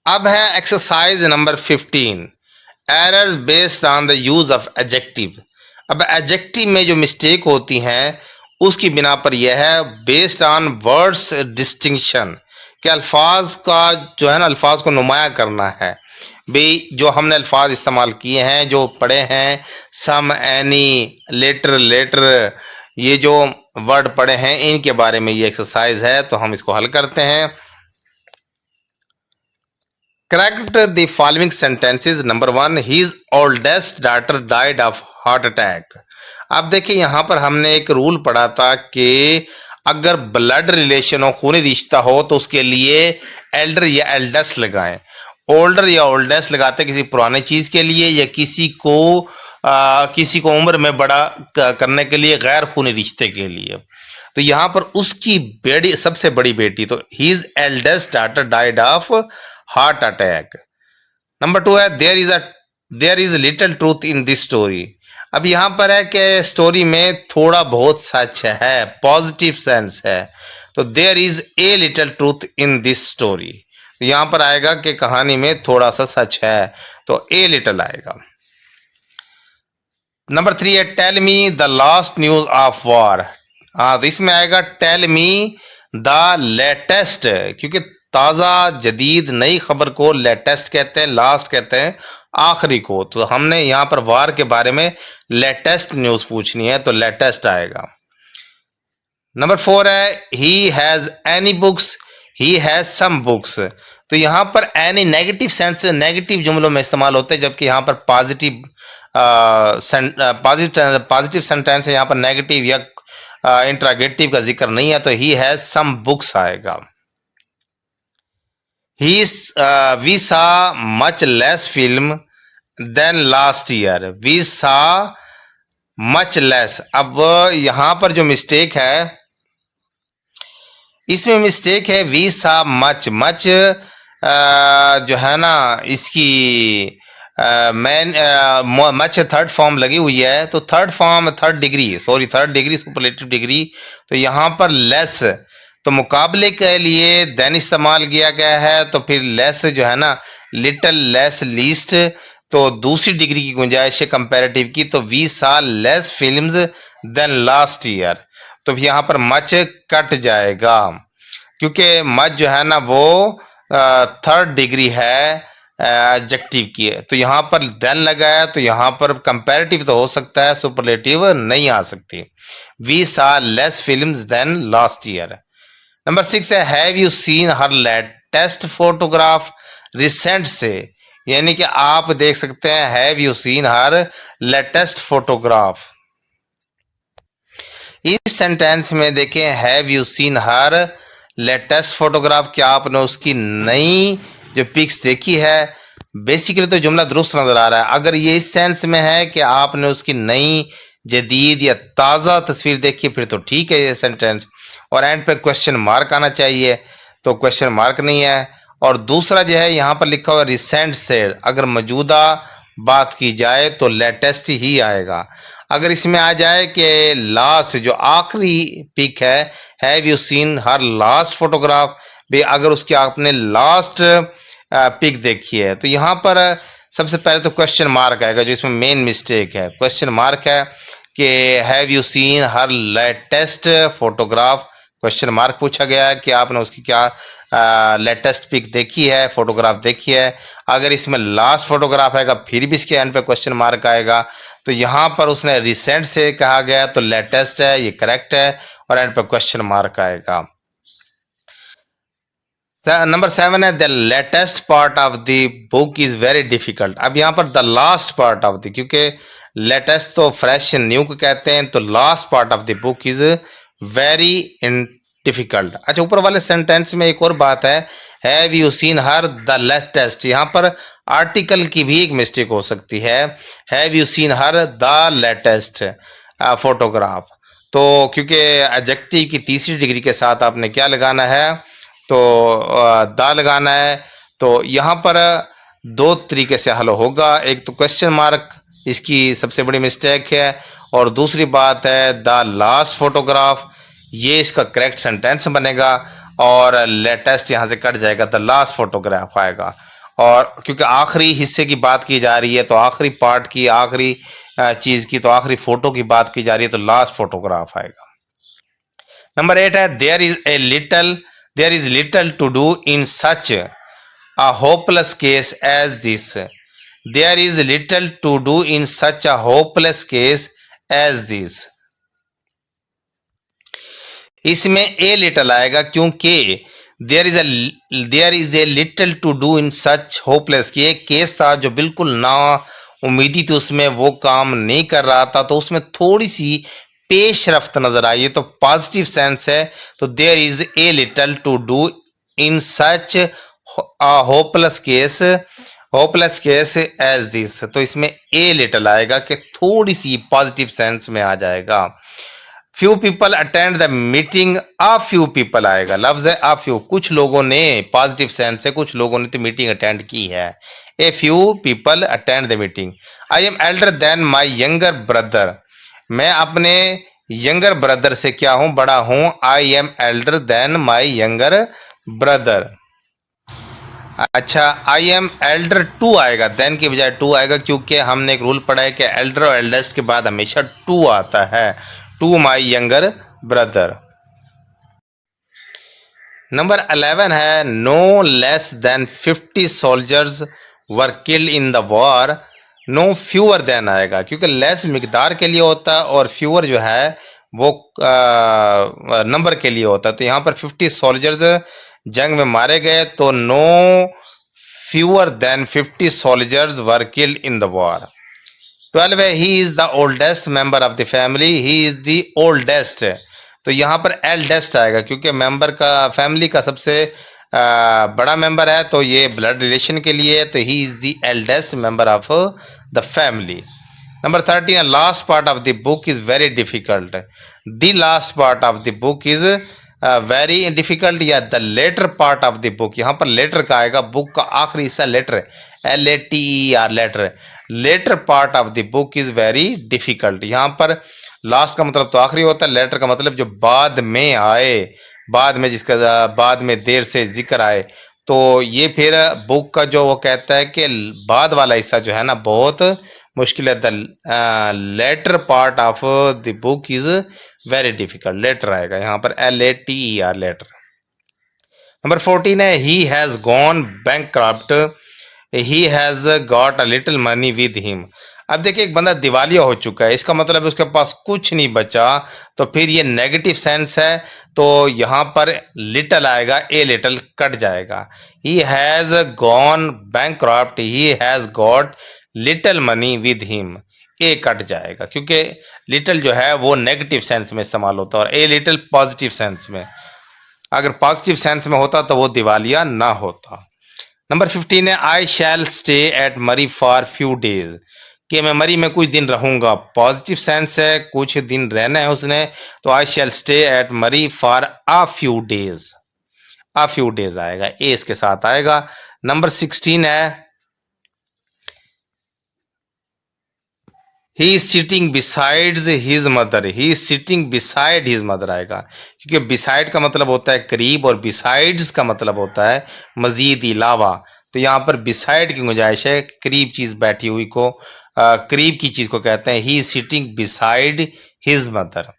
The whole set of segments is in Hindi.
अब है exercise number 15, errors based on the use of adjective. अब एडजेक्टिव में जो मिस्टेक होती हैं उसकी बिना पर यह है बेस्ड ऑन वर्ड्स डिस्टिंक्शन, कि अल्फाज का जो है ना, अल्फाज को नुमाया करना है। भाई जो हमने अल्फाज इस्तेमाल किए हैं, जो पढ़े हैं, सम, एनी, लेटर, लेटर, ये जो वर्ड पढ़े हैं इनके बारे में ये एक्सरसाइज है, तो हम इसको हल करते हैं। Correct the following sentences. Number 1, his oldest daughter died of heart attack. अब देखिए यहाँ पर हमने एक रूल पढ़ा था कि अगर ब्लड रिलेशन हो, खूनी रिश्ता हो, तो उसके लिए एल्डर या एल्डेस्ट लगाएं। ओल्डर या ओल्डेस्ट लगाते किसी पुरानी चीज के लिए या किसी को उम्र में बड़ा करने के लिए, गैर खूनी रिश्ते के लिए। तो यहाँ पर उसकी बेटी, सबसे बड़ी बेटी, तो his eldest daughter died of heart attack. Number 2 है there is little truth in this story. अब यहाँ पर है कि स्टोरी में थोड़ा बहुत सच है, पॉजिटिव सेंस है, तो there is a little truth in this story. तो यहाँ पर आएगा कि कहानी में थोड़ा सा सच है, तो ए लिटिल आएगा। नंबर 3 है tell me the last news of war. हाँ, तो इसमें आएगा टेल मी द लेटेस्ट, क्योंकि ताज़ा जदीद नई खबर को लेटेस्ट कहते हैं, लास्ट कहते हैं आखिरी को। तो हमने यहाँ पर वार के बारे में लेटेस्ट न्यूज़ पूछनी है, तो लेटेस्ट आएगा। नंबर 4 है he has any books, he has some books. तो यहाँ पर एनी नेगेटिव सेंस, नेगेटिव जुमलों में इस्तेमाल होते हैं, जबकि यहाँ पर पॉजिटिव सेंटेंस है, यहाँ पर नेगेटिव या इंट्रागेटिव का जिक्र नहीं है, तो ही हैज़ सम बुक्स आएगा। We saw much less film than last year. We saw much less. अब यहाँ पर जो मिस्टेक है, इसमें मिस्टेक है we saw much, much जो है ना, इसकी मच थर्ड फॉर्म लगी हुई है, तो थर्ड डिग्री सुपरलेटिव डिग्री। तो यहाँ पर लेस, तो मुकाबले के लिए देन इस्तेमाल किया गया है, तो फिर लेस जो है ना, लिटिल, लेस, लीस्ट, तो दूसरी डिग्री की गुंजाइश है कंपैरेटिव की। तो we saw less films than last year, तो यहाँ पर मच कट जाएगा, क्योंकि मच जो है ना वो थर्ड डिग्री है एडजेक्टिव की है। तो यहाँ पर देन लगाया, तो यहाँ पर कंपैरेटिव तो हो सकता है, सुपरलेटिव नहीं आ सकती। We saw less films than last year. Number 6 है have you seen her latest photograph recent से, यानी कि आप देख सकते हैं have you seen her latest photograph. इस सेंटेंस में देखें have you seen her latest photograph, क्या आपने उसकी नई जो पिक्स देखी है। बेसिकली तो जुमला दुरुस्त नजर आ रहा है। अगर ये इस सेंस में है कि आपने उसकी नई, जदीद या ताज़ा तस्वीर देखी, फिर तो ठीक है ये सेंटेंस, और एंड पे क्वेश्चन मार्क आना चाहिए, तो क्वेश्चन मार्क नहीं है। और दूसरा जो है यहाँ पर लिखा हुआ रिसेंट से, अगर मौजूदा बात की जाए तो लेटेस्ट ही आएगा। अगर इसमें आ जाए कि लास्ट जो आखिरी पिक है, have you seen her last photograph, भी अगर उसकी आपने लास्ट पिक देखी है, तो यहाँ पर सबसे पहले तो क्वेश्चन मार्क आएगा, जो इसमें मेन मिस्टेक है। क्वेश्चन मार्क है कि have you seen her latest photograph, question mark पूछा गया है कि आपने उसकी क्या लेटेस्ट पिक देखी है, फोटोग्राफ देखी है। अगर इसमें लास्ट फोटोग्राफ आएगा, फिर भी इसके एंड पे क्वेश्चन मार्क आएगा। तो यहाँ पर उसने रिसेंट से कहा गया, तो लेटेस्ट है, ये करेक्ट है, और एंड पे क्वेश्चन मार्क आएगा। नंबर 7 है the latest part of the book is very difficult. अब यहाँ पर the last part of the, क्योंकि लेटेस्ट तो फ्रेश न्यू को कहते हैं, तो last part of the book is very difficult. अच्छा, ऊपर वाले सेंटेंस में एक और बात है, have you seen her the latest, यहाँ पर आर्टिकल की भी एक मिस्टेक हो सकती है, have you seen her the latest photograph. तो क्योंकि एडजेक्टिव की तीसरी डिग्री के साथ आपने क्या लगाना है, तो दा लगाना है। तो यहाँ पर दो तरीके से हल होगा, एक तो क्वेश्चन मार्क इसकी सबसे बड़ी मिस्टेक है, और दूसरी बात है द लास्ट फोटोग्राफ, ये इसका करेक्ट सेंटेंस बनेगा, और लेटेस्ट यहाँ से कट जाएगा, द लास्ट फोटोग्राफ आएगा। और क्योंकि आखिरी हिस्से की बात की जा रही है तो आखिरी पार्ट की, आखिरी चीज की, तो आखिरी फोटो की बात की जा रही है तो लास्ट फोटोग्राफ आएगा। नंबर 8 है there is little to do in such a hopeless case as this. There is little to do in such a hopeless case as this. इसमें ए लिटल आएगा क्योंकि there is a little to do in such hopeless, कि एक केस था जो बिल्कुल ना उम्मीदी थी, उसमें वो काम नहीं कर रहा था, तो उसमें थोड़ी सी पेशरफ्त नजर आई है, तो पॉजिटिव सेंस है। तो there is a little to do in such hopeless case as this, तो इसमें ए लिटल आएगा कि थोड़ी सी पॉजिटिव सेंस में आ जाएगा। Few people attend the meeting, a few people आएगा, लफ्ज है अ फ्यू, कुछ लोगों ने, पॉजिटिव सेंस से कुछ लोगों ने तो मीटिंग अटेंड की है। A few people attend the meeting. I am elder than my younger brother, मैं अपने यंगर ब्रदर से क्या हूं, बड़ा हूं। I am elder than my younger brother. अच्छा, आई एम एल्डर टू आएगा, देन की बजाय टू आएगा, क्योंकि हमने एक रूल पढ़ा है कि एल्डर और एल्डेस्ट के बाद हमेशा टू आता है। To my younger brother. Number 11 है no less than 50 soldiers were killed in the war. No fewer than आएगा, क्योंकि लेस मिकदार के लिए होता है और फ्यूअर जो है वो नंबर के लिए होता है। तो यहाँ पर 50 सोल्जर्स जंग में मारे गए, तो no fewer than 50 soldiers were killed in the war. 12 है he is the oldest member of the family, he is the oldest, तो यहाँ पर एल्डेस्ट आएगा क्योंकि मेंबर का, फैमिली का सबसे बड़ा मेंबर है, तो ये ब्लड रिलेशन के लिए, तो he is the eldest member of the family. Number 13, last part of the book is very difficult. The last part of the book is very difficult, या the letter part of the book, यहाँ पर लेटर का आएगा, बुक का आखिरी हिस्सा latter, LATER latter, latter part of the book is very difficult. यहाँ पर लास्ट का मतलब तो आखिरी होता है, लेटर का मतलब जो बाद में आए, बाद में, जिसका बाद में देर से जिक्र आए, तो ये फिर बुक का जो वो कहता है कि बाद वाला हिस्सा जो है ना बहुत मुश्किल है। The letter part of the book is very difficult, later आएगा यहाँ पर, LATER लेटर। नंबर 14 है he has gone bankrupt, he has got a little money with him. अब देखिए एक बंदा दिवालिया हो चुका है, इसका मतलब उसके पास कुछ नहीं बचा, तो फिर ये नेगेटिव सेंस है, तो यहाँ पर लिटल आएगा, ए लिटल कट जाएगा। ही has gone bankrupt, he has got little money with him, A cut जाएगा, क्योंकि लिटिल जो है वो नेगेटिव सेंस में इस्तेमाल होता है और ए लिटिल पॉजिटिव सेंस में। अगर पॉजिटिव सेंस में होता तो वो दिवालिया ना होता। नंबर 15 है आई शैल स्टे एट मरी फॉर फ्यू डेज, कि मैं मरी में कुछ दिन रहूंगा, पॉजिटिव सेंस है, कुछ दिन रहना है उसने, तो आई शैल स्टे एट मरी for a few days, a few days आएगा, ए इसके साथ आएगा। नंबर 16 है he is sitting besides his mother, he is sitting beside his mother आएगा, क्योंकि बिसाइड का मतलब होता है करीब और बिसाइड्स का मतलब होता है मजीद, अलावा, तो यहाँ पर बिसाइड की गुंजाइश है, करीब चीज बैठी हुई को, करीब की चीज को कहते हैं, he is sitting beside his mother.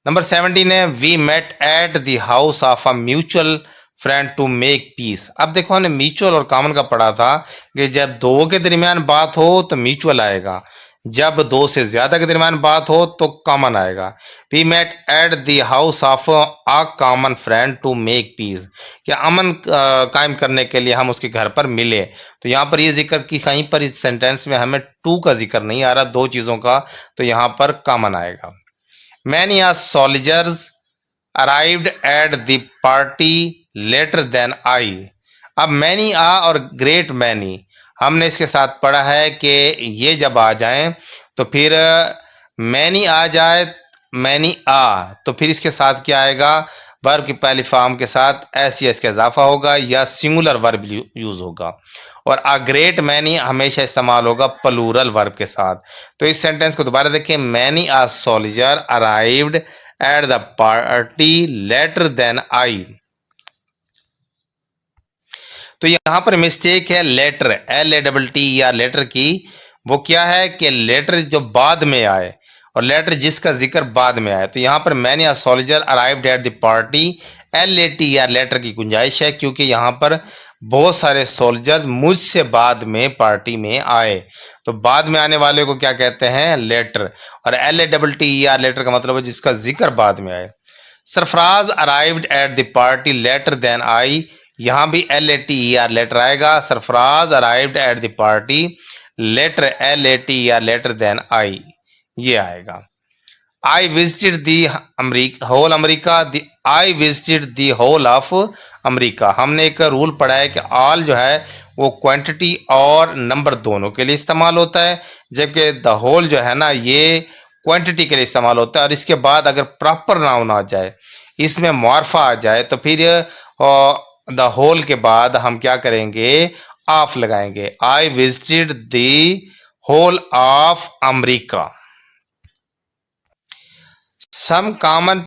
Number 17 है we met at the house of a mutual friend to make peace. अब देखो हमने म्यूचुअल और कॉमन का पढ़ा था कि जब दो के दरमियान बात हो तो म्यूचुअल आएगा, जब दो से ज्यादा के दरमियान बात हो तो कॉमन आएगा। We met at the house of a common friend to make peace, कि अमन कायम करने के लिए हम उसके घर पर मिले, तो यहाँ पर ये जिक्र कि कहीं पर इस सेंटेंस में हमें टू का जिक्र नहीं आ रहा, दो चीजों का, तो यहाँ पर कॉमन आएगा। Many are soldiers arrived at the party later than I। अब many are और great many हमने इसके साथ पढ़ा है कि ये जब आ जाएं तो फिर many आ जाए, many आ, तो फिर इसके साथ क्या आएगा, वर्ब की पहली फॉर्म के साथ एस का इजाफा होगा या सिंगुलर वर्ब यूज होगा, और अ ग्रेट मैनी हमेशा इस्तेमाल होगा प्लूरल वर्ब के साथ। तो इस सेंटेंस को दोबारा देखें, many a soldier arrived at the party later than I. तो यहाँ पर मिस्टेक है लेटर, LATT या लेटर की। वो क्या है कि लेटर जो बाद में आए और लेटर जिसका जिक्र बाद में आए। तो यहाँ पर मैंने a soldier arrived at the party, LAT या लेटर की गुंजाइश है, क्योंकि यहाँ पर बहुत सारे सोल्जर मुझसे बाद में पार्टी में आए। तो बाद में आने वाले को क्या कहते हैं? लेटर। और LATT या लेटर का मतलब है जिसका जिक्र बाद में आए। Sarfaraz arrived at the party later than I, यहां भी LATER लेटर आएगा। Sarfaraz arrived at the party later LATER later than I, ये आएगा। I visited the whole America, I visited the whole of America. हमने एक रूल पढ़ा है कि ऑल जो है वो क्वांटिटी और नंबर दोनों के लिए इस्तेमाल होता है, जबकि द होल जो है ना ये क्वांटिटी के लिए इस्तेमाल होता है। और इसके बाद अगर प्रॉपर नाउन आ जाए, इसमें मुआरफा आ जाए, तो फिर द होल के बाद हम क्या करेंगे? ऑफ लगाएंगे। I visited the whole of America. Some common